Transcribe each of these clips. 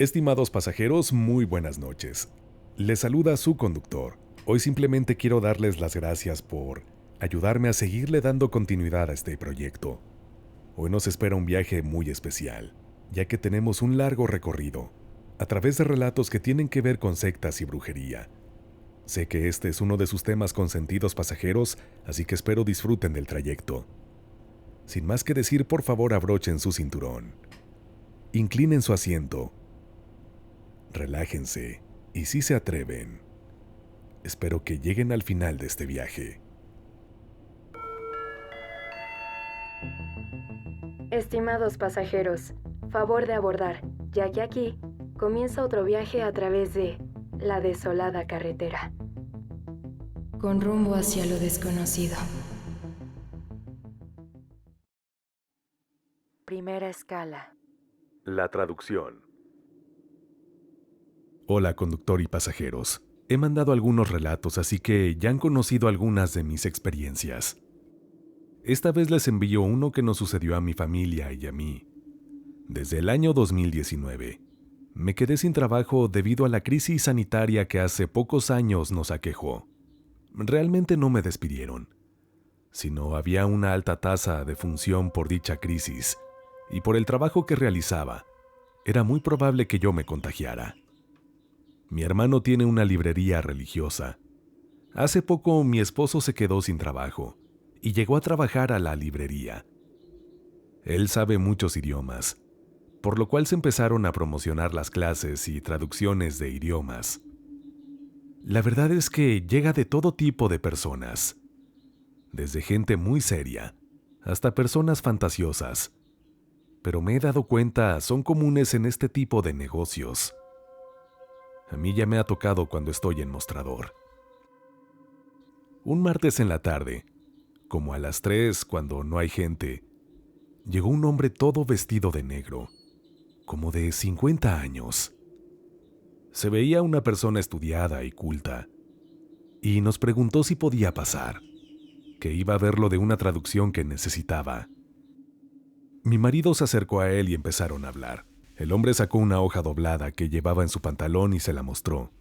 Estimados pasajeros, muy buenas noches. Les saluda su conductor. Hoy simplemente quiero darles las gracias por ayudarme a seguirle dando continuidad a este proyecto. Hoy nos espera un viaje muy especial, ya que tenemos un largo recorrido, a través de relatos que tienen que ver con sectas y brujería. Sé que este es uno de sus temas consentidos, pasajeros, así que espero disfruten del trayecto. Sin más que decir, por favor abrochen su cinturón. Inclinen su asiento. Relájense y si se atreven, espero que lleguen al final de este viaje. Estimados pasajeros, favor de abordar, ya que aquí comienza otro viaje a través de la desolada carretera, con rumbo hacia lo desconocido. Primera escala. La traducción. Hola, conductor y pasajeros. He mandado algunos relatos, así que ya han conocido algunas de mis experiencias. Esta vez les envío uno que nos sucedió a mi familia y a mí. Desde el año 2019, me quedé sin trabajo debido a la crisis sanitaria que hace pocos años nos aquejó. Realmente no me despidieron, sino había una alta tasa de función por dicha crisis, y por el trabajo que realizaba, era muy probable que yo me contagiara. Mi hermano tiene una librería religiosa. Hace poco mi esposo se quedó sin trabajo y llegó a trabajar a la librería. Él sabe muchos idiomas, por lo cual se empezaron a promocionar las clases y traducciones de idiomas. La verdad es que llega de todo tipo de personas, desde gente muy seria hasta personas fantasiosas, pero me he dado cuenta son comunes en este tipo de negocios. A mí ya me ha tocado cuando estoy en mostrador. Un martes en la tarde, como a las 3 cuando no hay gente, llegó un hombre todo vestido de negro, como de 50 años. Se veía una persona estudiada y culta, y nos preguntó si podía pasar, que iba a ver lo de una traducción que necesitaba. Mi marido se acercó a él y empezaron a hablar. El hombre sacó una hoja doblada que llevaba en su pantalón y se la mostró.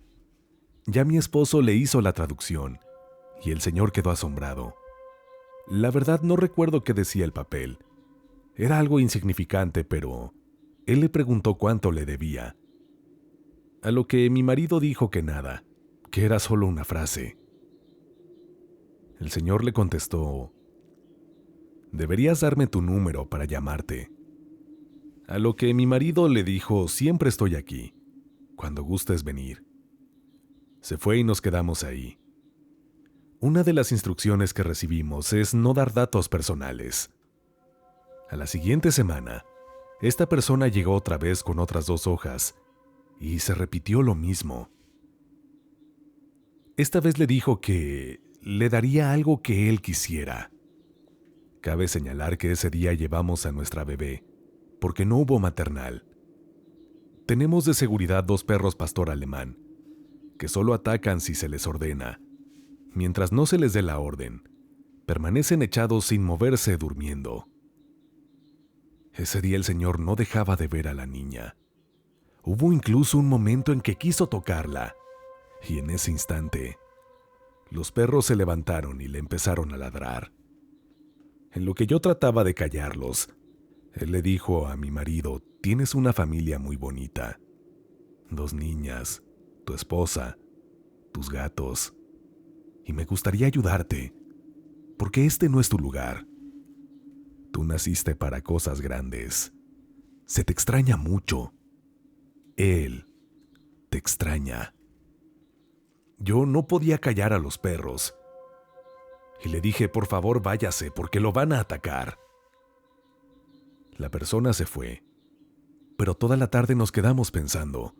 Ya mi esposo le hizo la traducción, y el señor quedó asombrado. La verdad no recuerdo qué decía el papel. Era algo insignificante, pero él le preguntó cuánto le debía. A lo que mi marido dijo que nada, que era solo una frase. El señor le contestó: «Deberías darme tu número para llamarte». A lo que mi marido le dijo: «Siempre estoy aquí, cuando gustes venir». Se fue y nos quedamos ahí. Una de las instrucciones que recibimos es no dar datos personales. A la siguiente semana, esta persona llegó otra vez con otras 2 hojas y se repitió lo mismo. Esta vez le dijo que le daría algo que él quisiera. Cabe señalar que ese día llevamos a nuestra bebé, porque no hubo maternal. Tenemos de seguridad 2 perros pastor alemán, que solo atacan si se les ordena. Mientras no se les dé la orden, permanecen echados sin moverse durmiendo. Ese día el señor no dejaba de ver a la niña. Hubo incluso un momento en que quiso tocarla, y en ese instante, los perros se levantaron y le empezaron a ladrar. En lo que yo trataba de callarlos, él le dijo a mi marido: «Tienes una familia muy bonita. 2 niñas, tu esposa, tus gatos. Y me gustaría ayudarte, porque este no es tu lugar. Tú naciste para cosas grandes. Se te extraña mucho. Él te extraña». Yo no podía callar a los perros, y le dije: «Por favor, váyase, porque lo van a atacar». La persona se fue, pero toda la tarde nos quedamos pensando,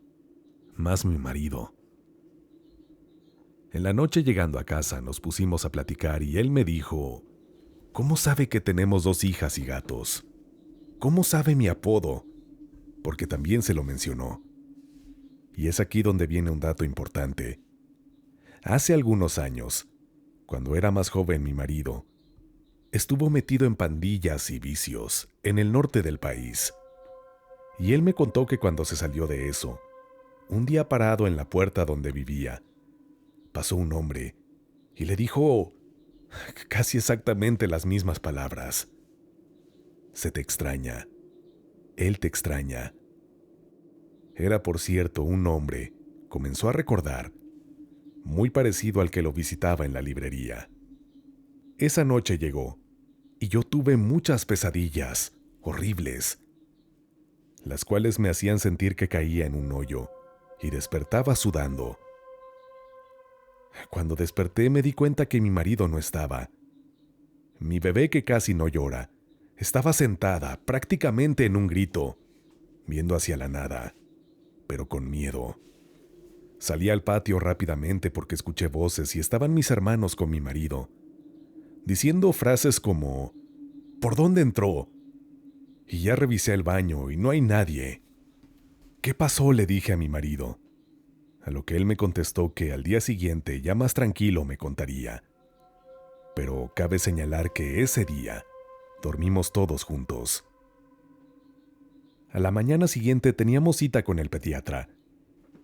más mi marido. En la noche, llegando a casa, nos pusimos a platicar y él me dijo: «¿Cómo sabe que tenemos 2 hijas y gatos? ¿Cómo sabe mi apodo?», porque también se lo mencionó. Y es aquí donde viene un dato importante. Hace algunos años, cuando era más joven mi marido, estuvo metido en pandillas y vicios en el norte del país. Y él me contó que cuando se salió de eso, un día parado en la puerta donde vivía, pasó un hombre y le dijo casi exactamente las mismas palabras. Se te extraña. Él te extraña. Era, por cierto, un hombre, comenzó a recordar, muy parecido al que lo visitaba en la librería. Esa noche llegó, y yo tuve muchas pesadillas, horribles, las cuales me hacían sentir que caía en un hoyo, y despertaba sudando. Cuando desperté me di cuenta que mi marido no estaba. Mi bebé, que casi no llora, estaba sentada, prácticamente en un grito, viendo hacia la nada, pero con miedo. Salí al patio rápidamente porque escuché voces y estaban mis hermanos con mi marido, diciendo frases como ¿por dónde entró? Y ya revisé el baño y no hay nadie. ¿Qué pasó?, le dije a mi marido, a lo que él me contestó que al día siguiente, ya más tranquilo, me contaría. Pero cabe señalar que ese día dormimos todos juntos. A la mañana siguiente teníamos cita con el pediatra,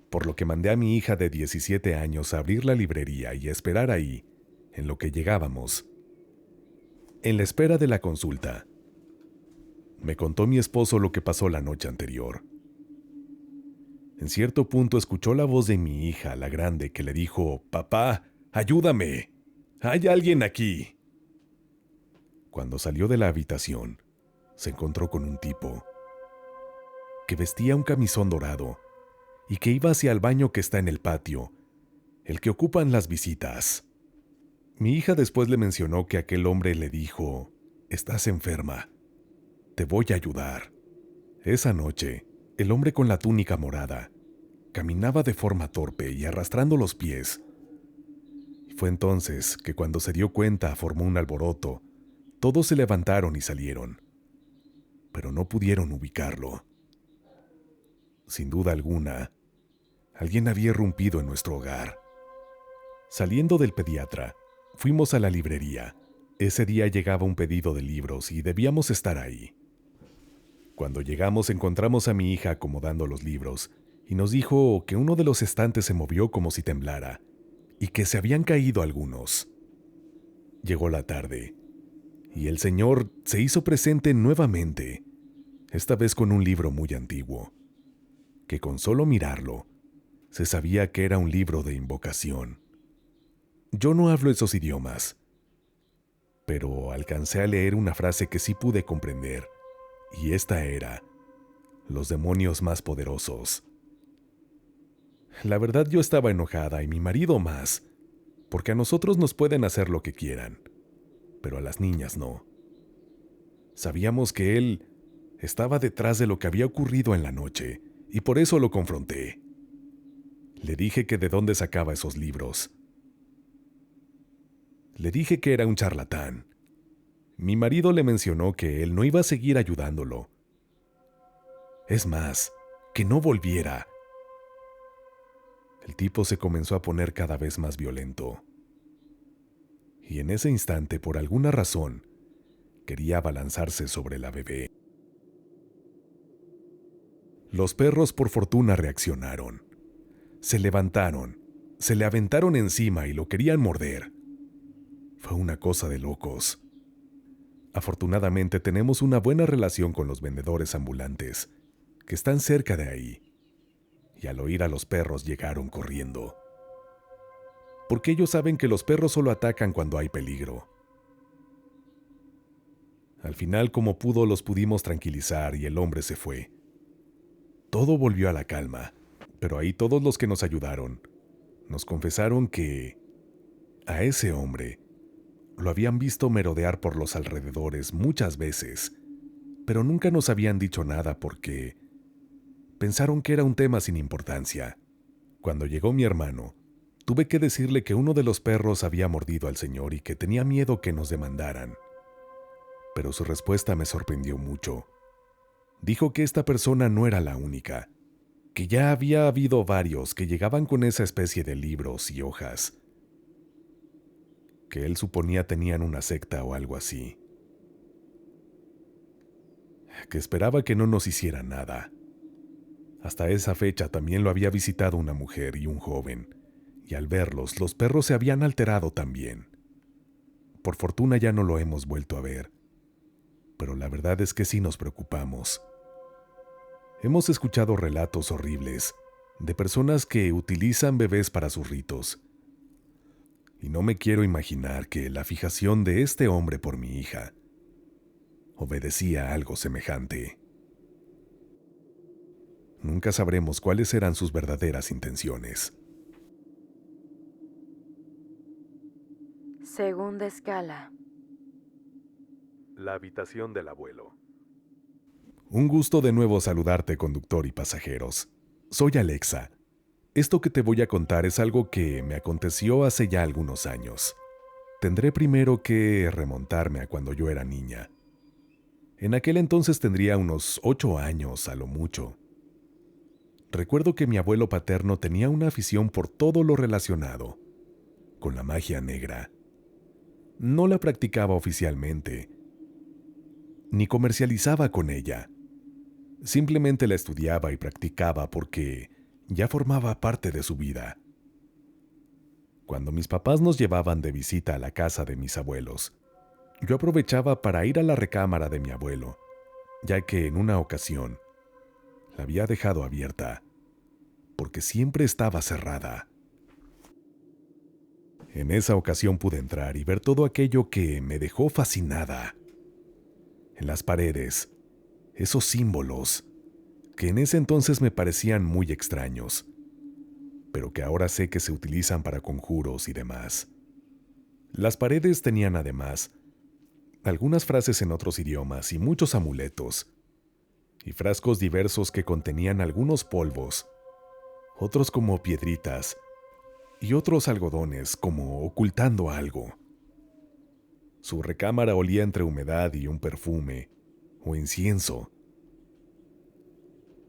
por lo que mandé a mi hija de 17 años a abrir la librería y a esperar ahí, en lo que llegábamos. En la espera de la consulta, me contó mi esposo lo que pasó la noche anterior. En cierto punto escuchó la voz de mi hija, la grande, que le dijo: «Papá, ayúdame, hay alguien aquí». Cuando salió de la habitación, se encontró con un tipo que vestía un camisón dorado y que iba hacia el baño que está en el patio, el que ocupan las visitas. Mi hija después le mencionó que aquel hombre le dijo: «Estás enferma, te voy a ayudar». Esa noche, el hombre con la túnica morada caminaba de forma torpe y arrastrando los pies. Fue entonces que, cuando se dio cuenta, formó un alboroto. Todos se levantaron y salieron, pero no pudieron ubicarlo. Sin duda alguna, alguien había irrumpido en nuestro hogar. Saliendo del pediatra, fuimos a la librería. Ese día llegaba un pedido de libros y debíamos estar ahí. Cuando llegamos encontramos a mi hija acomodando los libros y nos dijo que uno de los estantes se movió como si temblara y que se habían caído algunos. Llegó la tarde y el señor se hizo presente nuevamente, esta vez con un libro muy antiguo, que con solo mirarlo se sabía que era un libro de invocación. Yo no hablo esos idiomas, pero alcancé a leer una frase que sí pude comprender, y esta era: los demonios más poderosos. La verdad, yo estaba enojada y mi marido más, porque a nosotros nos pueden hacer lo que quieran, pero a las niñas no. Sabíamos que él estaba detrás de lo que había ocurrido en la noche, y por eso lo confronté. Le dije que de dónde sacaba esos libros. Le dije que era un charlatán. Mi marido le mencionó que él no iba a seguir ayudándolo. Es más, que no volviera. El tipo se comenzó a poner cada vez más violento. Y en ese instante, por alguna razón, quería abalanzarse sobre la bebé. Los perros, por fortuna, reaccionaron. Se levantaron, se le aventaron encima y lo querían morder. Fue una cosa de locos. Afortunadamente tenemos una buena relación con los vendedores ambulantes, que están cerca de ahí, y al oír a los perros llegaron corriendo. Porque ellos saben que los perros solo atacan cuando hay peligro. Al final, como pudo, los pudimos tranquilizar y el hombre se fue. Todo volvió a la calma, pero ahí todos los que nos ayudaron nos confesaron que a ese hombre lo habían visto merodear por los alrededores muchas veces, pero nunca nos habían dicho nada porque pensaron que era un tema sin importancia. Cuando llegó mi hermano, tuve que decirle que uno de los perros había mordido al señor y que tenía miedo que nos demandaran. Pero su respuesta me sorprendió mucho. Dijo que esta persona no era la única, que ya había habido varios que llegaban con esa especie de libros y hojas, que él suponía tenían una secta o algo así, que esperaba que no nos hiciera nada, Hasta esa fecha también lo había visitado una mujer y un joven, y al verlos, los perros se habían alterado también. Por fortuna ya no lo hemos vuelto a ver, pero la verdad es que sí nos preocupamos. Hemos escuchado relatos horribles de personas que utilizan bebés para sus ritos, y no me quiero imaginar que la fijación de este hombre por mi hija obedecía a algo semejante. Nunca sabremos cuáles eran sus verdaderas intenciones. Segunda escala. La habitación del abuelo. Un gusto de nuevo saludarte, conductor y pasajeros. Soy Alexa. Esto que te voy a contar es algo que me aconteció hace ya algunos años. Tendré primero que remontarme a cuando yo era niña. En aquel entonces tendría unos 8 años a lo mucho. Recuerdo que mi abuelo paterno tenía una afición por todo lo relacionado con la magia negra. No la practicaba oficialmente, ni comercializaba con ella. Simplemente la estudiaba y practicaba porque ya formaba parte de su vida. Cuando mis papás nos llevaban de visita a la casa de mis abuelos, yo aprovechaba para ir a la recámara de mi abuelo, ya que en una ocasión la había dejado abierta, porque siempre estaba cerrada. En esa ocasión pude entrar y ver todo aquello que me dejó fascinada. En las paredes, esos símbolos que en ese entonces me parecían muy extraños, pero que ahora sé que se utilizan para conjuros y demás. Las paredes tenían además algunas frases en otros idiomas y muchos amuletos, y frascos diversos que contenían algunos polvos, otros como piedritas, y otros algodones como ocultando algo. Su recámara olía entre humedad y un perfume, o incienso.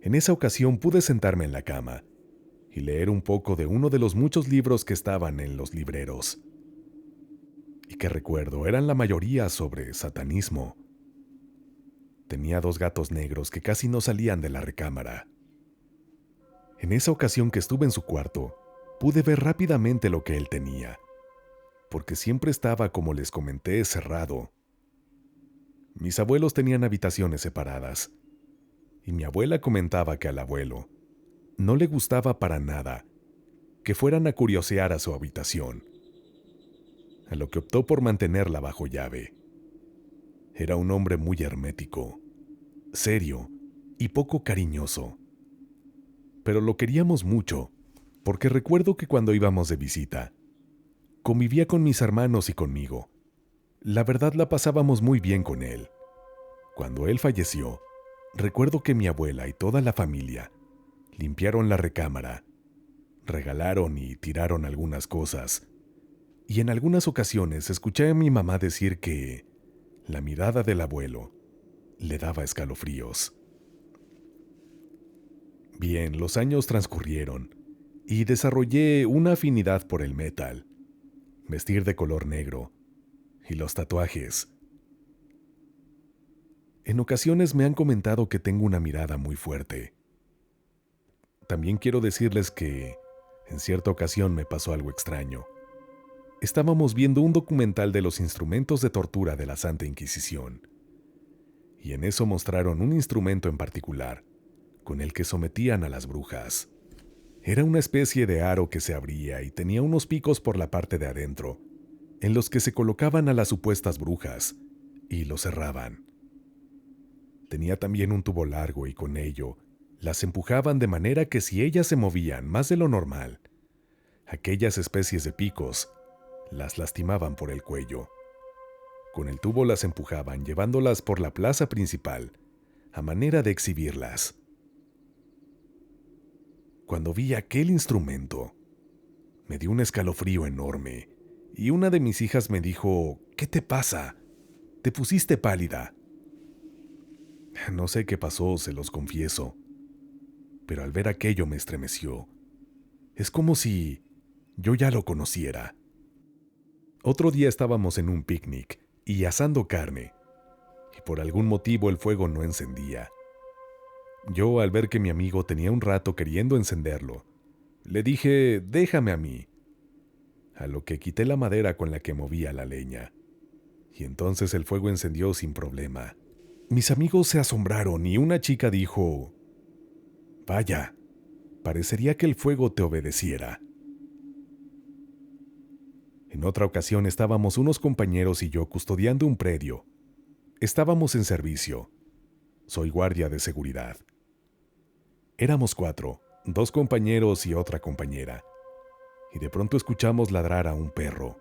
En esa ocasión pude sentarme en la cama y leer un poco de uno de los muchos libros que estaban en los libreros, y que recuerdo eran la mayoría sobre satanismo. Tenía 2 gatos negros que casi no salían de la recámara. En esa ocasión que estuve en su cuarto, pude ver rápidamente lo que él tenía, porque siempre estaba, como les comenté, cerrado. Mis abuelos tenían habitaciones separadas, y mi abuela comentaba que al abuelo no le gustaba para nada que fueran a curiosear a su habitación, a lo que optó por mantenerla bajo llave. Era un hombre muy hermético, serio y poco cariñoso, pero lo queríamos mucho, porque recuerdo que cuando íbamos de visita, convivía con mis hermanos y conmigo. La verdad la pasábamos muy bien con él. Cuando él falleció, recuerdo que mi abuela y toda la familia limpiaron la recámara, regalaron y tiraron algunas cosas, y en algunas ocasiones escuché a mi mamá decir que la mirada del abuelo le daba escalofríos. Bien, los años transcurrieron y desarrollé una afinidad por el metal, vestir de color negro y los tatuajes. En ocasiones me han comentado que tengo una mirada muy fuerte. También quiero decirles que en cierta ocasión me pasó algo extraño. Estábamos viendo un documental de los instrumentos de tortura de la Santa Inquisición, y en eso mostraron un instrumento en particular, con el que sometían a las brujas. Era una especie de aro que se abría y tenía unos picos por la parte de adentro, en los que se colocaban a las supuestas brujas, y lo cerraban. Tenía también un tubo largo y con ello las empujaban de manera que si ellas se movían más de lo normal, aquellas especies de picos las lastimaban por el cuello. Con el tubo las empujaban llevándolas por la plaza principal, a manera de exhibirlas. Cuando vi aquel instrumento, me dio un escalofrío enorme, y una de mis hijas me dijo: «¿Qué te pasa? Te pusiste pálida». No sé qué pasó, se los confieso, pero al ver aquello me estremeció. Es como si yo ya lo conociera. Otro día estábamos en un picnic y asando carne, y por algún motivo el fuego no encendía. Yo, al ver que mi amigo tenía un rato queriendo encenderlo, le dije, déjame a mí, a lo que quité la madera con la que movía la leña. Y entonces el fuego encendió sin problema. Mis amigos se asombraron y una chica dijo, vaya, parecería que el fuego te obedeciera. En otra ocasión estábamos unos compañeros y yo custodiando un predio. Estábamos en servicio. Soy guardia de seguridad. Éramos 4, 2 compañeros y otra compañera. Y de pronto escuchamos ladrar a un perro.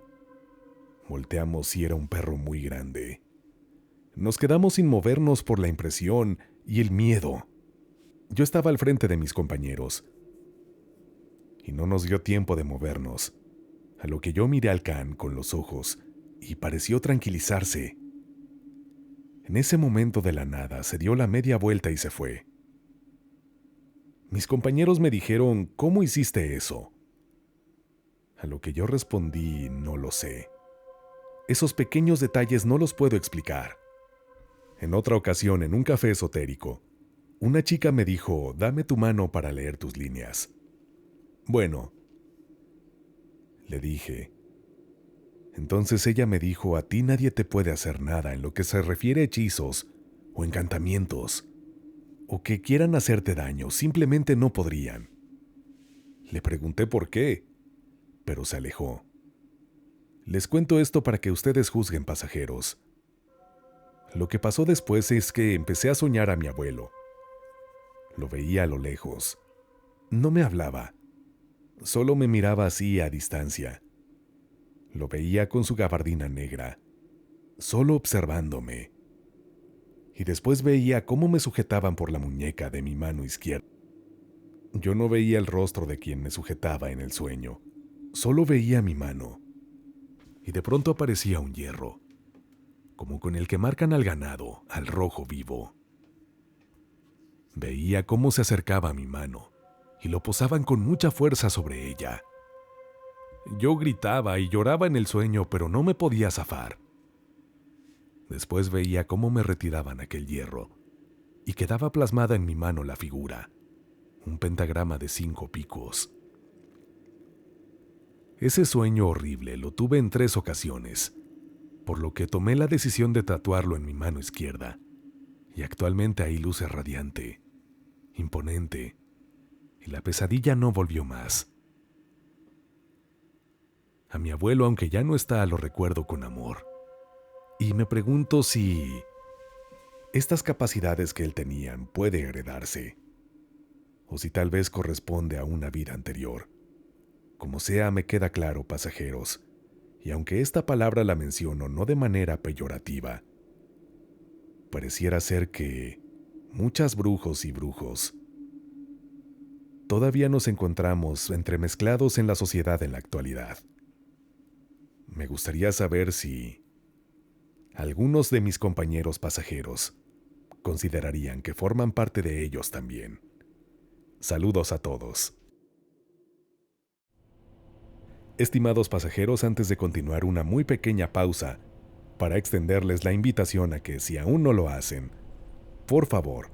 Volteamos y era un perro muy grande. Nos quedamos sin movernos por la impresión y el miedo. Yo estaba al frente de mis compañeros. Y no nos dio tiempo de movernos, a lo que yo miré al can con los ojos y pareció tranquilizarse. En ese momento de la nada se dio la media vuelta y se fue. Mis compañeros me dijeron, ¿cómo hiciste eso? A lo que yo respondí, no lo sé. Esos pequeños detalles no los puedo explicar. En otra ocasión, en un café esotérico, una chica me dijo, dame tu mano para leer tus líneas. Bueno, le dije. Entonces ella me dijo, a ti nadie te puede hacer nada en lo que se refiere a hechizos o encantamientos, o que quieran hacerte daño, simplemente no podrían. Le pregunté por qué, pero se alejó. Les cuento esto para que ustedes juzguen, pasajeros. Lo que pasó después es que empecé a soñar a mi abuelo. Lo veía a lo lejos. No me hablaba. Solo me miraba así a distancia. Lo veía con su gabardina negra, solo observándome. Y después veía cómo me sujetaban por la muñeca de mi mano izquierda. Yo no veía el rostro de quien me sujetaba en el sueño. Solo veía mi mano. Y de pronto aparecía un hierro, como con el que marcan al ganado, al rojo vivo. Veía cómo se acercaba a mi mano y lo posaban con mucha fuerza sobre ella. Yo gritaba y lloraba en el sueño, pero no me podía zafar. Después veía cómo me retiraban aquel hierro y quedaba plasmada en mi mano la figura, un pentagrama de 5 picos. Ese sueño horrible lo tuve en 3 ocasiones, por lo que tomé la decisión de tatuarlo en mi mano izquierda, y actualmente ahí luce radiante, imponente, y la pesadilla no volvió más. A mi abuelo, aunque ya no está, lo recuerdo con amor, y me pregunto si estas capacidades que él tenía puede heredarse, o si tal vez corresponde a una vida anterior. Como sea, me queda claro, pasajeros, y aunque esta palabra la menciono no de manera peyorativa, pareciera ser que muchas brujos y brujos todavía nos encontramos entremezclados en la sociedad en la actualidad. Me gustaría saber si algunos de mis compañeros pasajeros considerarían que forman parte de ellos también. Saludos a todos. Estimados pasajeros, antes de continuar, una muy pequeña pausa para extenderles la invitación a que, si aún no lo hacen, por favor,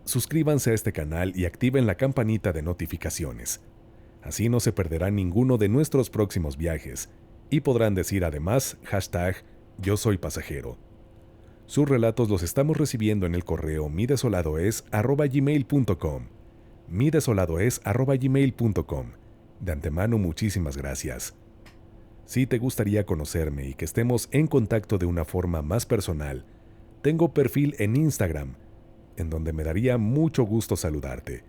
suscríbanse a este canal y activen la campanita de notificaciones. Así no se perderán ninguno de nuestros próximos viajes y podrán decir además #Yo soy pasajero. Sus relatos los estamos recibiendo en el correo midesoladoes@gmail.com. midesoladoes@gmail.com. De antemano, muchísimas gracias. Si te gustaría conocerme y que estemos en contacto de una forma más personal, tengo perfil en Instagram, en donde me daría mucho gusto saludarte.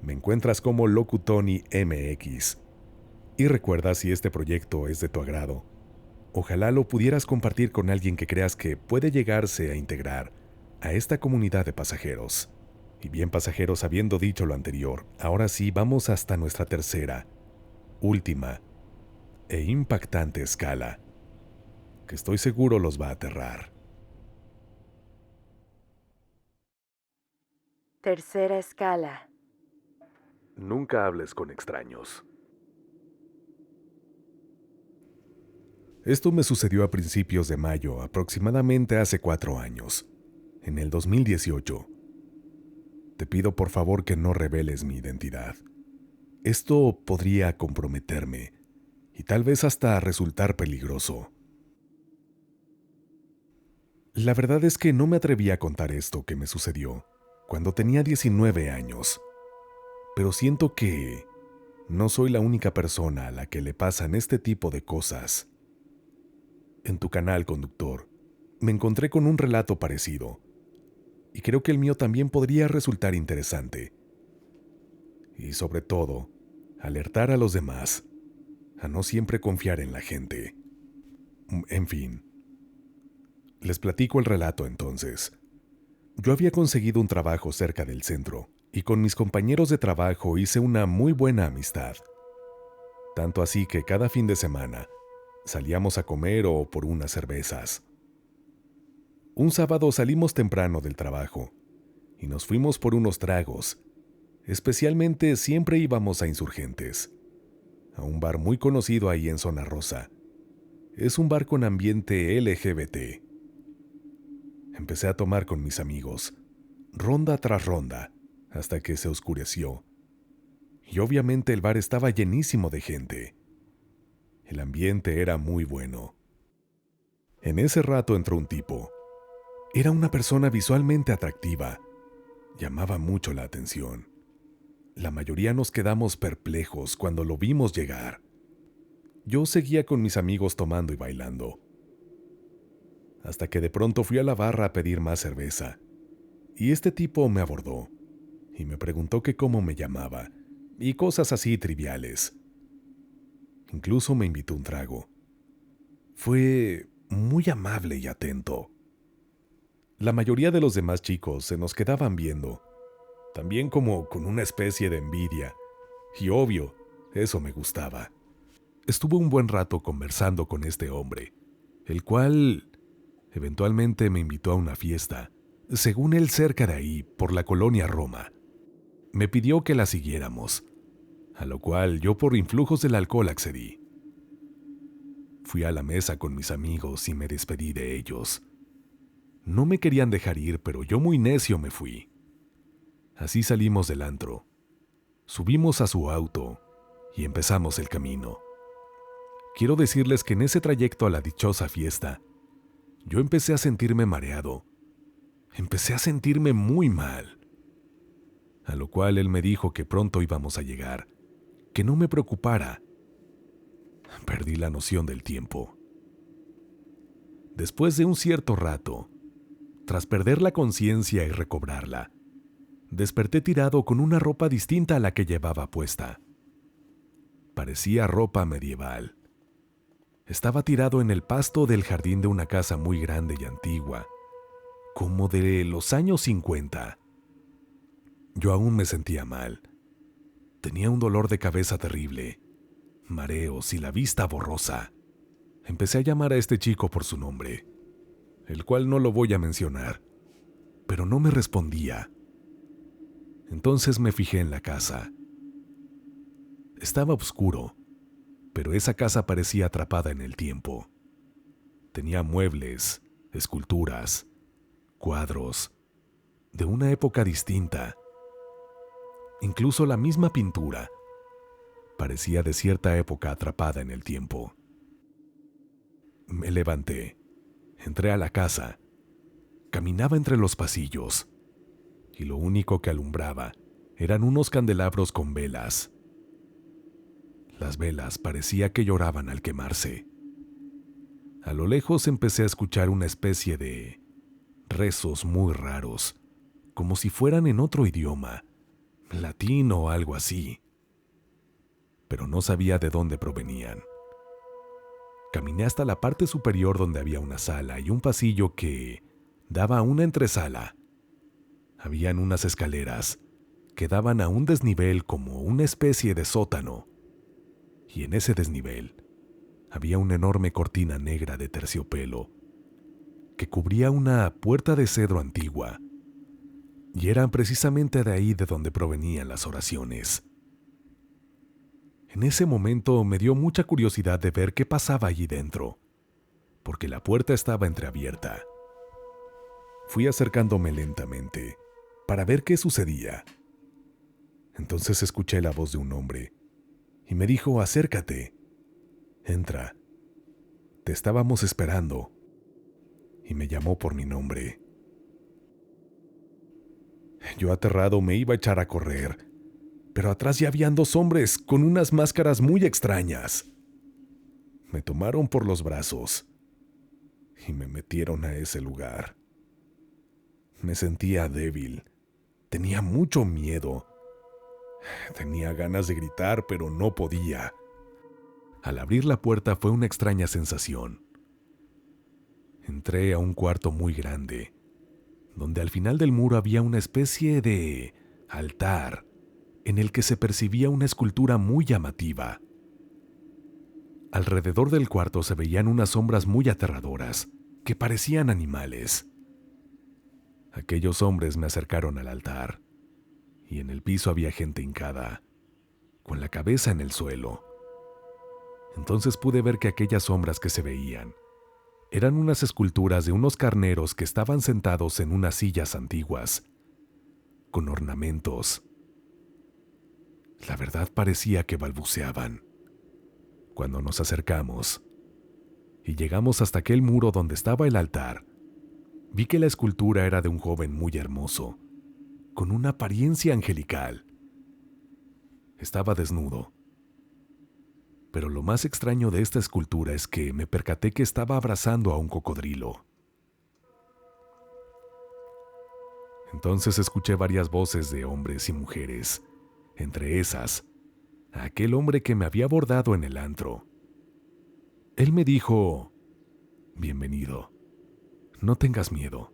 Me encuentras como LocuTonyMX. Y recuerda, si este proyecto es de tu agrado, ojalá lo pudieras compartir con alguien que creas que puede llegarse a integrar a esta comunidad de pasajeros. Y bien, pasajeros, habiendo dicho lo anterior, ahora sí vamos hasta nuestra tercera, última e impactante escala, que estoy seguro los va a aterrar. Tercera escala. Nunca hables con extraños. Esto me sucedió a principios de mayo, aproximadamente hace 4 años, en el 2018. Te pido por favor que no reveles mi identidad. Esto podría comprometerme y tal vez hasta resultar peligroso. La verdad es que no me atreví a contar esto que me sucedió cuando tenía 19 años, pero siento que no soy la única persona a la que le pasan este tipo de cosas. En tu canal, conductor, me encontré con un relato parecido, y creo que el mío también podría resultar interesante. Y sobre todo, alertar a los demás a no siempre confiar en la gente. En fin, les platico el relato entonces. Yo había conseguido un trabajo cerca del centro, y con mis compañeros de trabajo hice una muy buena amistad. Tanto así que cada fin de semana salíamos a comer o por unas cervezas. Un sábado salimos temprano del trabajo y nos fuimos por unos tragos. Especialmente siempre íbamos a Insurgentes, a un bar muy conocido ahí en Zona Rosa. Es un bar con ambiente LGBT. Empecé a tomar con mis amigos, ronda tras ronda, hasta que se oscureció. Y obviamente el bar estaba llenísimo de gente. El ambiente era muy bueno. En ese rato entró un tipo. Era una persona visualmente atractiva. Llamaba mucho la atención. La mayoría nos quedamos perplejos cuando lo vimos llegar. Yo seguía con mis amigos tomando y bailando. Hasta que de pronto fui a la barra a pedir más cerveza. Y este tipo me abordó y me preguntó que cómo me llamaba y cosas así triviales. Incluso me invitó un trago. Fue muy amable y atento. La mayoría de los demás chicos se nos quedaban viendo, también como con una especie de envidia. Y obvio, eso me gustaba. Estuve un buen rato conversando con este hombre, el cual eventualmente me invitó a una fiesta, según él cerca de ahí, por la colonia Roma. Me pidió que la siguiéramos, a lo cual yo por influjos del alcohol accedí. Fui a la mesa con mis amigos y me despedí de ellos. No me querían dejar ir, pero yo muy necio me fui. Así salimos del antro. Subimos a su auto y empezamos el camino. Quiero decirles que en ese trayecto a la dichosa fiesta, yo empecé a sentirme mareado. Empecé a sentirme muy mal. A lo cual él me dijo que pronto íbamos a llegar, que no me preocupara. Perdí la noción del tiempo. Después de un cierto rato, tras perder la conciencia y recobrarla, desperté tirado con una ropa distinta a la que llevaba puesta. Parecía ropa medieval. Estaba tirado en el pasto del jardín de una casa muy grande y antigua, como de los años 50. Yo aún me sentía mal. Tenía un dolor de cabeza terrible, mareos y la vista borrosa. Empecé a llamar a este chico por su nombre, el cual no lo voy a mencionar, pero no me respondía. Entonces me fijé en la casa. Estaba oscuro, pero esa casa parecía atrapada en el tiempo. Tenía muebles, esculturas, cuadros, de una época distinta. Incluso la misma pintura parecía de cierta época atrapada en el tiempo. Me levanté, entré a la casa, caminaba entre los pasillos, y lo único que alumbraba eran unos candelabros con velas. Las velas parecía que lloraban al quemarse. A lo lejos empecé a escuchar una especie de rezos muy raros, como si fueran en otro idioma, latín o algo así, pero no sabía de dónde provenían. Caminé hasta la parte superior donde había una sala y un pasillo que daba a una entresala. Habían unas escaleras que daban a un desnivel como una especie de sótano, y en ese desnivel había una enorme cortina negra de terciopelo que cubría una puerta de cedro antigua, y era precisamente de ahí de donde provenían las oraciones. En ese momento me dio mucha curiosidad de ver qué pasaba allí dentro, porque la puerta estaba entreabierta. Fui acercándome lentamente, para ver qué sucedía. Entonces escuché la voz de un hombre y me dijo: acércate, entra, te estábamos esperando. Y me llamó por mi nombre. Yo aterrado me iba a echar a correr, pero atrás ya habían dos hombres con unas máscaras muy extrañas. Me tomaron por los brazos y me metieron a ese lugar. Me sentía débil, tenía mucho miedo. Tenía ganas de gritar, pero no podía. Al abrir la puerta fue una extraña sensación. Entré a un cuarto muy grande, donde al final del muro había una especie de altar en el que se percibía una escultura muy llamativa. Alrededor del cuarto se veían unas sombras muy aterradoras, que parecían animales. Aquellos hombres me acercaron al altar, y en el piso había gente hincada, con la cabeza en el suelo. Entonces pude ver que aquellas sombras que se veían eran unas esculturas de unos carneros que estaban sentados en unas sillas antiguas, con ornamentos. La verdad parecía que balbuceaban. Cuando nos acercamos y llegamos hasta aquel muro donde estaba el altar, vi que la escultura era de un joven muy hermoso, con una apariencia angelical. Estaba desnudo. Pero lo más extraño de esta escultura es que me percaté que estaba abrazando a un cocodrilo. Entonces escuché varias voces de hombres y mujeres, entre esas, a aquel hombre que me había abordado en el antro. Él me dijo: bienvenido, no tengas miedo,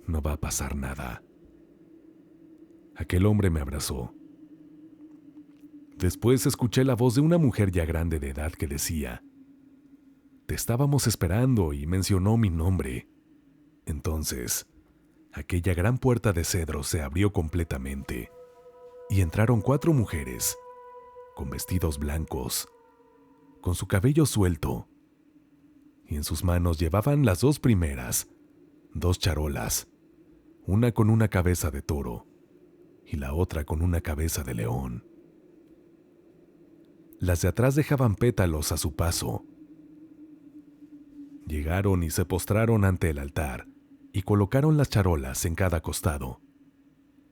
no va a pasar nada. Aquel hombre me abrazó. Después escuché la voz de una mujer ya grande de edad que decía: te estábamos esperando, y mencionó mi nombre. Entonces, aquella gran puerta de cedro se abrió completamente y entraron 4 mujeres, con vestidos blancos, con su cabello suelto, y en sus manos llevaban las 2 primeras, 2 charolas, una con una cabeza de toro y la otra con una cabeza de león. Las de atrás dejaban pétalos a su paso. Llegaron y se postraron ante el altar y colocaron las charolas en cada costado.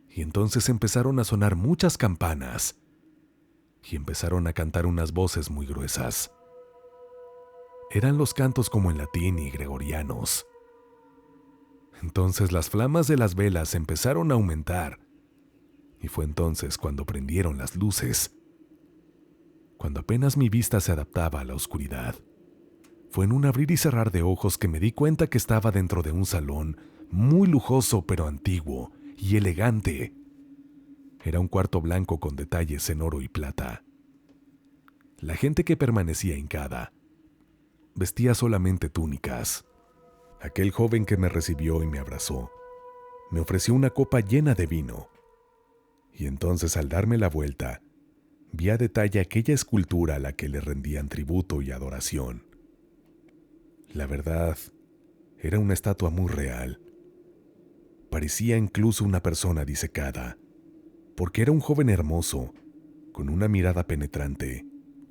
Y entonces empezaron a sonar muchas campanas y empezaron a cantar unas voces muy gruesas. Eran los cantos como en latín y gregorianos. Entonces las flamas de las velas empezaron a aumentar y fue entonces cuando prendieron las luces. Cuando apenas mi vista se adaptaba a la oscuridad, fue en un abrir y cerrar de ojos que me di cuenta que estaba dentro de un salón muy lujoso pero antiguo y elegante. Era un cuarto blanco con detalles en oro y plata. La gente que permanecía hincada vestía solamente túnicas. Aquel joven que me recibió y me abrazó me ofreció una copa llena de vino. Y entonces, al darme la vuelta, vi a detalle aquella escultura a la que le rendían tributo y adoración. La verdad, era una estatua muy real. Parecía incluso una persona disecada, porque era un joven hermoso, con una mirada penetrante,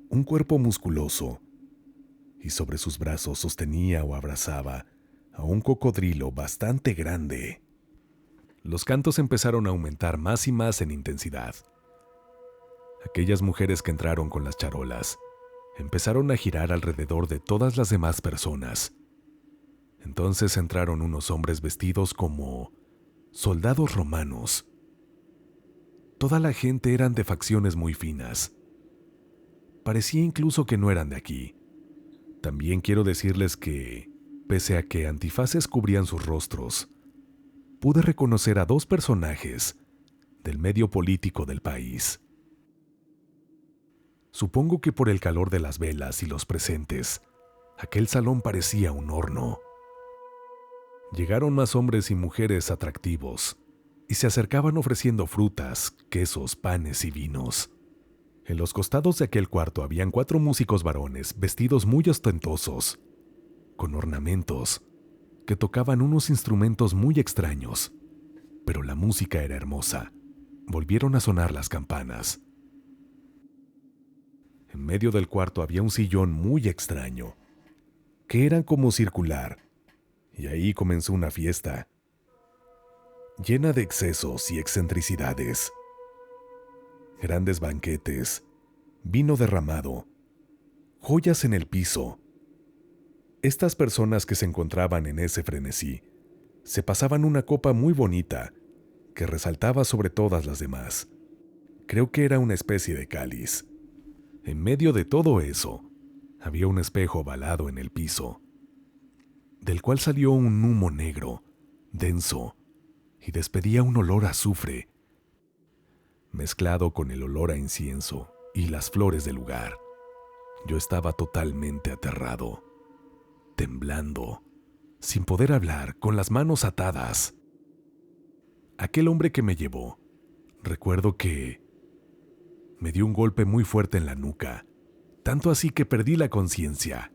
un cuerpo musculoso, y sobre sus brazos sostenía o abrazaba a un cocodrilo bastante grande. Los cantos empezaron a aumentar más y más en intensidad. Aquellas mujeres que entraron con las charolas empezaron a girar alrededor de todas las demás personas. Entonces entraron unos hombres vestidos como soldados romanos. Toda la gente eran de facciones muy finas. Parecía incluso que no eran de aquí. También quiero decirles que, pese a que antifaces cubrían sus rostros, pude reconocer a 2 personajes del medio político del país. Supongo que por el calor de las velas y los presentes, aquel salón parecía un horno. Llegaron más hombres y mujeres atractivos, y se acercaban ofreciendo frutas, quesos, panes y vinos. En los costados de aquel cuarto habían 4 músicos varones vestidos muy ostentosos, con ornamentos, que tocaban unos instrumentos muy extraños. pero la música era hermosa. Volvieron a sonar las campanas. En medio del cuarto había un sillón muy extraño, que era como circular, y ahí comenzó una fiesta, llena de excesos y excentricidades. Grandes banquetes, vino derramado, joyas en el piso. Estas personas que se encontraban en ese frenesí se pasaban una copa muy bonita que resaltaba sobre todas las demás. Creo que era una especie de cáliz. En medio de todo eso, había un espejo ovalado en el piso, del cual salió un humo negro, denso, y despedía un olor a azufre, mezclado con el olor a incienso y las flores del lugar. Yo estaba totalmente aterrado, temblando, sin poder hablar, con las manos atadas. Aquel hombre que me llevó, recuerdo que me dio un golpe muy fuerte en la nuca, tanto así que perdí la conciencia.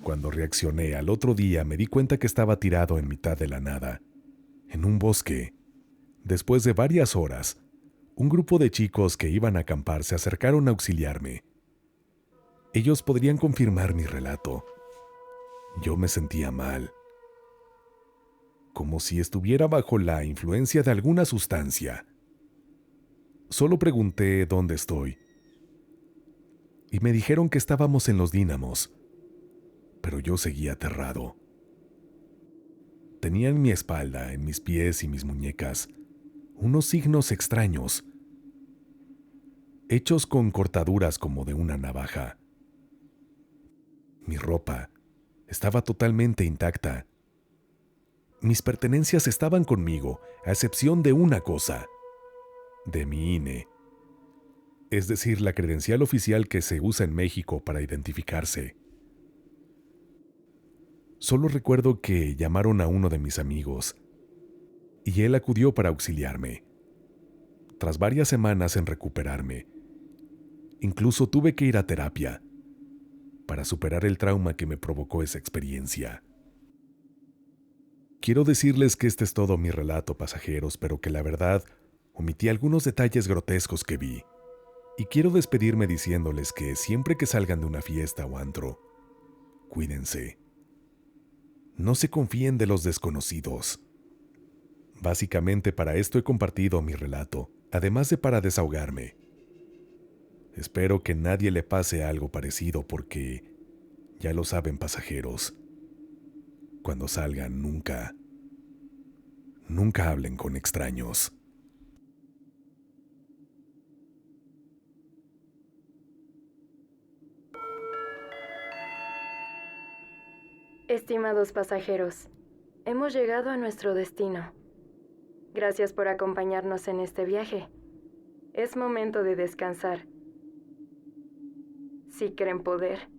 Cuando reaccioné al otro día me di cuenta que estaba tirado en mitad de la nada, en un bosque. Después de varias horas, un grupo de chicos que iban a acampar se acercaron a auxiliarme. Ellos podrían confirmar mi relato. Yo me sentía mal, como si estuviera bajo la influencia de alguna sustancia. Solo pregunté dónde estoy, y me dijeron que estábamos en los Dínamos, pero yo seguía aterrado. Tenía en mi espalda, en mis pies y mis muñecas, unos signos extraños, hechos con cortaduras como de una navaja. Mi ropa estaba totalmente intacta. Mis pertenencias estaban conmigo, a excepción de una cosa, de mi INE, es decir, la credencial oficial que se usa en México para identificarse. Solo recuerdo que llamaron a uno de mis amigos, y él acudió para auxiliarme. Tras varias semanas en recuperarme, incluso tuve que ir a terapia para superar el trauma que me provocó esa experiencia. Quiero decirles que este es todo mi relato, pasajeros, pero que la verdad omití algunos detalles grotescos que vi. Y quiero despedirme diciéndoles que siempre que salgan de una fiesta o antro, cuídense. No se confíen de los desconocidos. Básicamente para esto he compartido mi relato, además de para desahogarme. Espero que nadie le pase algo parecido porque, ya lo saben, pasajeros, cuando salgan nunca hablen con extraños. Estimados pasajeros, hemos llegado a nuestro destino. Gracias por acompañarnos en este viaje. Es momento de descansar. Si creen poder,